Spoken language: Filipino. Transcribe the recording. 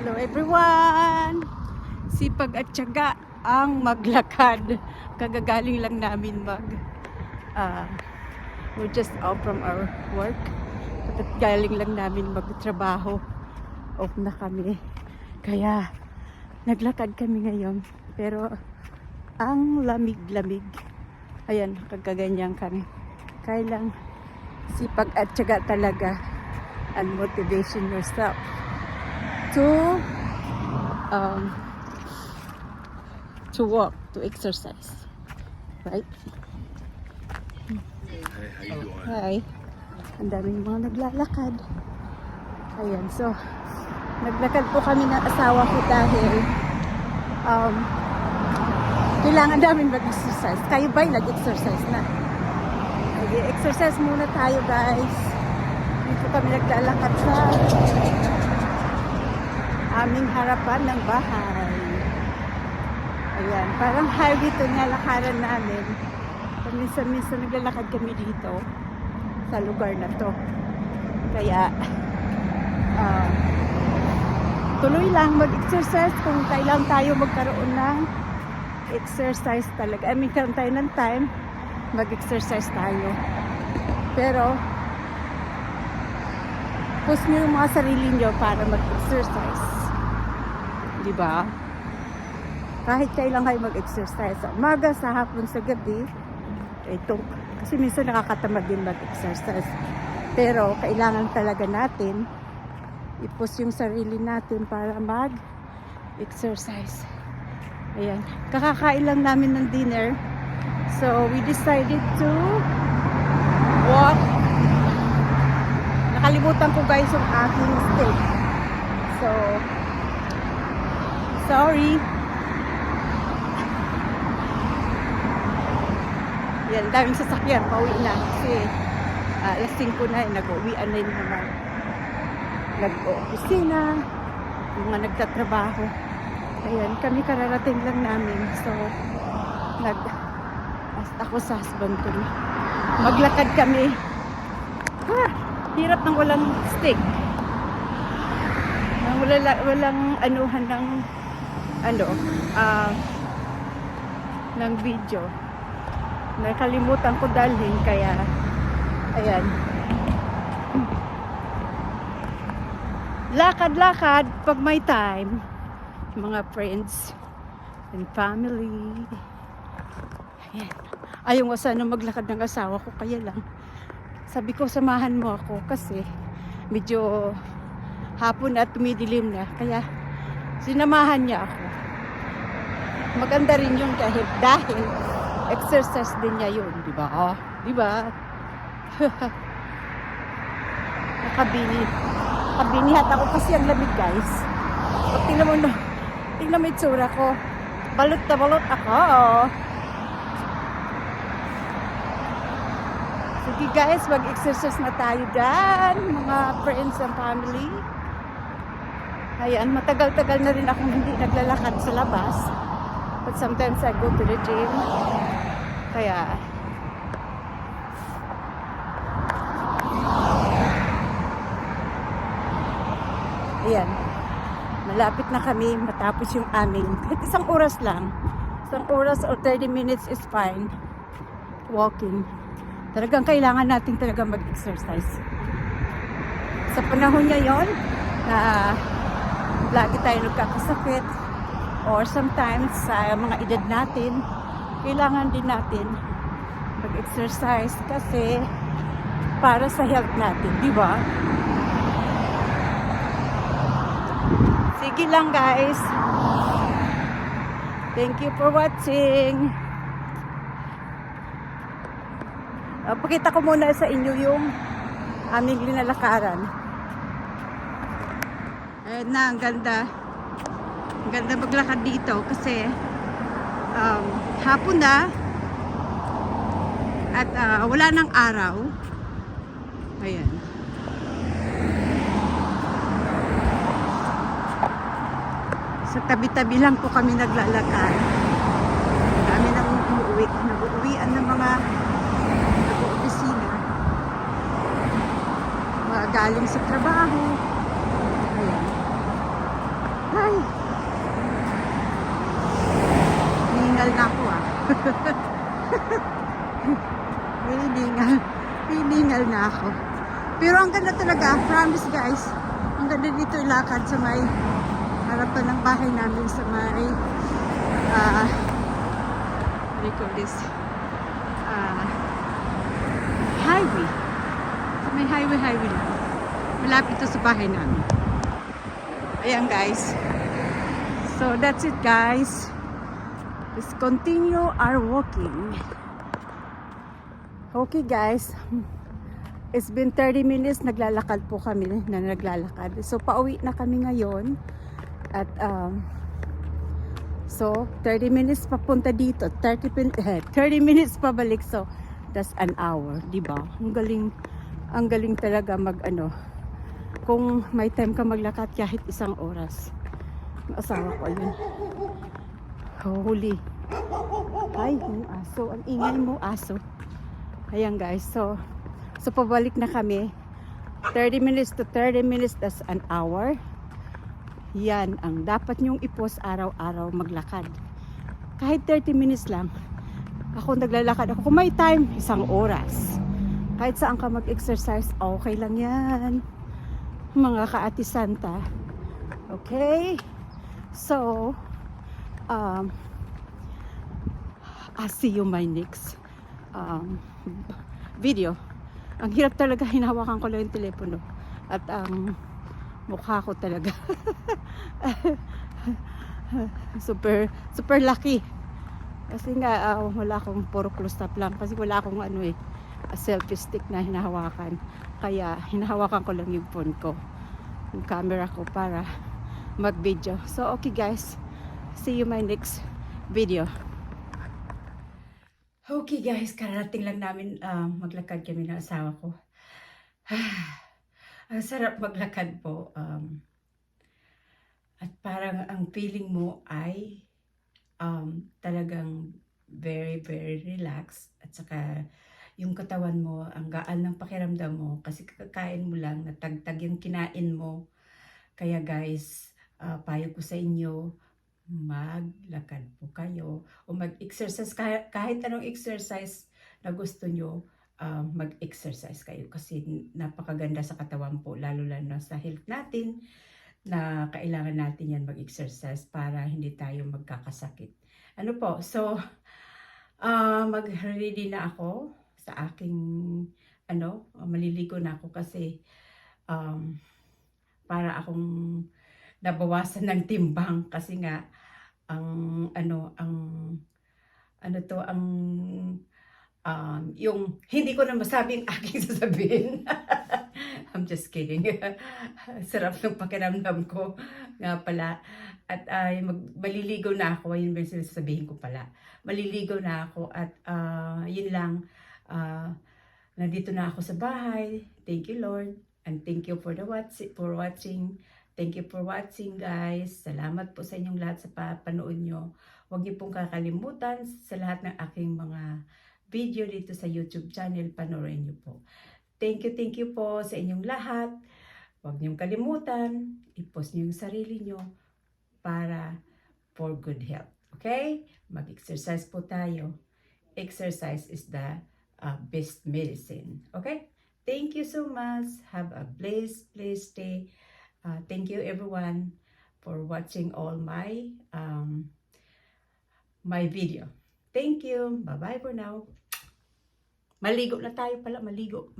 Hello everyone! Sipag at tiyaga ang maglakad. Kagagaling lang namin we're just out from our work. At galing lang namin magtrabaho. Off na kami. Kaya naglakad kami ngayon. Pero ang lamig-lamig. Ayan, kagaganyan kami. Kaya lang sipag at tiyaga talaga. And motivation yourself to walk, to exercise, right? Hey, how you doing? Hi. Ang daming mga naglalakad. Ayan, so naglakad po kami ng asawa ko dahil kailangan namin mag-exercise. Kayo ba'y nag-exercise na? Nag-exercise muna tayo, guys. Dito kami naglalakad sa aming harapan ng bahay. Ayan, parang highway ito nga lakaran namin. Minsan-minsan naglalakad kami dito sa lugar na to. Kaya tuloy lang mag-exercise kung kailan tayo magkaroon ng exercise talaga. I mean, karoon tayo ng time, mag-exercise tayo. Pero push nyo yung mga sarili nyo para mag-exercise. Diba? Kahit kailan kayo mag-exercise. Sa umaga, sa hapon, sa gabi. Ito. Kasi minsan nakakatamad din mag-exercise. Pero kailangan talaga natin i-push yung sarili natin para mag-exercise. Ayan. Kakakain lang namin ng dinner. So, we decided to walk. Nakalimutan ko guys yung aking steak. So, sorry. Yan, daming sasakyan. Pauwi na. Kasi alas 5 na. Nag-uwian na yung mga nag-opisina, yung mga nagtatrabaho. Ayan, kami kararating lang namin. So, ako sa husband ko. Maglakad kami. Hirap ng walang stick. Walang anuhan ng ng video. Nakalimutan ko dalhin kaya ayan. Lakad-lakad pag may time. Mga friends and family. Ayan. Ayaw ko sana maglakad ng asawa ko kaya lang sabi ko, samahan mo ako kasi medyo hapon at tumidilim na. Kaya sinamahan niya ako. Maganda rin yun dahil exercise din niya yun. Diba? Diba? Nakabinihat ako kasi ang lamig guys. Pag tingnan mo yung itsura ko. Balot na balot ako. Sige guys, mag-exercise na tayo dyan, mga friends and family. Ayan, matagal-tagal na rin akong hindi naglalakad sa labas. But sometimes I go to the gym. Kaya, ayan, malapit na kami matapos yung aming, kahit isang oras lang. Isang oras or 30 minutes is fine. Walking. Talagang kailangan natin talaga mag-exercise. Sa panahon ngayon na lagi tayo nagkakasakit or sometimes sa mga edad natin, kailangan din natin mag-exercise kasi para sa health natin, di ba? Sige lang guys. Thank you for watching. Pakita ko muna sa inyo yung aming linalakaran. Ayan na, ang ganda. Ang ganda maglakad dito kasi hapon na at wala nang araw. Ayan. Sa tabi-tabi lang po kami naglalakad. Kami nang nag-uuwian ng mga galing sa trabaho. Ayan. ang ganda talaga. Promise guys. Ang ganda dito ilakad sa may harapan ng bahay namin sa may what do you call this? Highway. Sa may highway lang. Malapit to sa bahay namin. Ayan guys. So that's it guys. Let's continue our walking. Okay guys. It's been 30 minutes. Naglalakad po kami na naglalakad. So pauwi na kami ngayon. At so 30 minutes papunta dito. 30 minutes pabalik. So that's an hour. Diba? Ang galing talaga mag kung may time ka maglakad kahit isang oras. Ang asawa ko yun. Huli. Ay, yung aso. Ang ingay mo, aso. Ayan guys. So pabalik na kami. 30 minutes to 30 minutes, that's an hour. Yan ang dapat nyong ipos araw-araw maglakad. Kahit 30 minutes lang. Ako naglalakad. Ako kung may time, isang oras. Kahit saan ka mag-exercise, okay lang yan. Mga ka-Ate Santa. Okay? So, I'll see you my next video. Ang hirap talaga, hinahawakan ko lang yung telepono. At ang mukha ko talaga. super lucky. Kasi nga, wala akong puro close up lang. Kasi wala akong selfie stick na hinahawakan. Kaya, hinahawakan ko lang yung phone ko. Yung camera ko para mag-video. So, okay guys. See you my next video. Okay guys, kararating lang namin maglakad kami ng asawa ko. Ang sarap maglakad po. At parang ang feeling mo ay talagang very, very relaxed. At saka yung katawan mo, ang gaan ng pakiramdam mo kasi kakakain mo lang, natagtag yung kinain mo. Kaya guys, payo ko sa inyo, maglakad po kayo o mag-exercise, kahit anong exercise na gusto nyo, mag-exercise kayo kasi napakaganda sa katawan po, lalo na sa health natin, na kailangan natin yan mag-exercise para hindi tayo magkakasakit. Ano po, so mag-ready na ako sa aking maliligo na ako kasi para akong nabawasan ng timbang kasi nga yung hindi ko na masabing aking sasabihin. I'm just kidding. Sarap ng pakiramdam ko nga pala. At maliligo na ako. Yun ba yung sasabihin ko pala. Maliligo na ako at yun lang. Nandito na ako sa bahay. Thank you Lord. And thank you for watching. Thank you for watching guys. Salamat po sa inyong lahat sa panood nyo. Huwag niyo pong kakalimutan sa lahat ng aking mga video dito sa YouTube channel. Panoorin niyo po. Thank you po sa inyong lahat. Huwag niyong kalimutan. I-post niyo yung sarili niyo para for good health. Okay? Mag-exercise po tayo. Exercise is the best medicine. Okay? Thank you so much. Have a blessed day. Thank you everyone for watching all my my video. Thank you. Bye-bye for now. Maligo na tayo pala. Maligo.